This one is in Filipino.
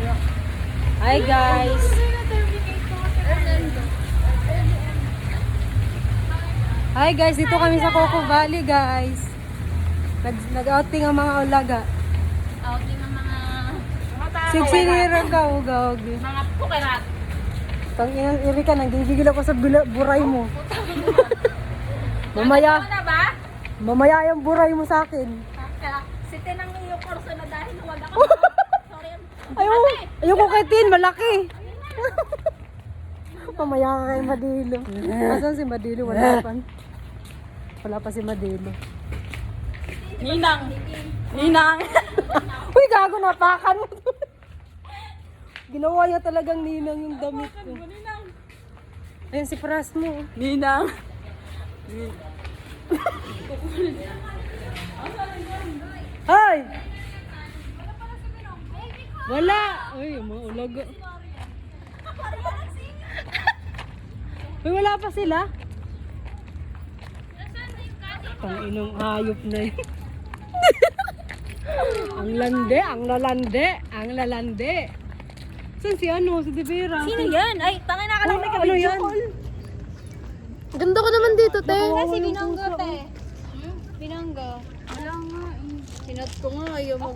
Hi guys. Hi guys, dito kami sa Coco Valley guys. Nag-outing ang mga ulaga. Outing ng mga Sigsinira ka, ugag. mga pukerat. Pang iri ka, nanggigigil ako sa buray mo. Mamaya, Ano na ba? mamaya yung buray mo sa akin. Si Tinang yung kurso na dahil wala ka. Sorry. Ayoko kay Tin, malaki. Mamaya ka kay Madilo. Asan si Madilo? Wala pa si Madilo. Ninang. Ninang. Uy, gago, napakan mo. Ginawa niya talagang ninang yung damit ko. Ayan si Pras mo. Ninang. Ay! Wala! Uy, mga ulaga. Uy, wala pa sila? Panginong hayop na yun. Ang lande, ang lalande, ang lalande. Saan si ano? Si Divera? Sino yan? Ay, tangin na ka lang may Ano yan? Ganda ko naman dito, te. Si Binangga, te. Binangga. Wala nga. Sinat ko nga, ayaw mo.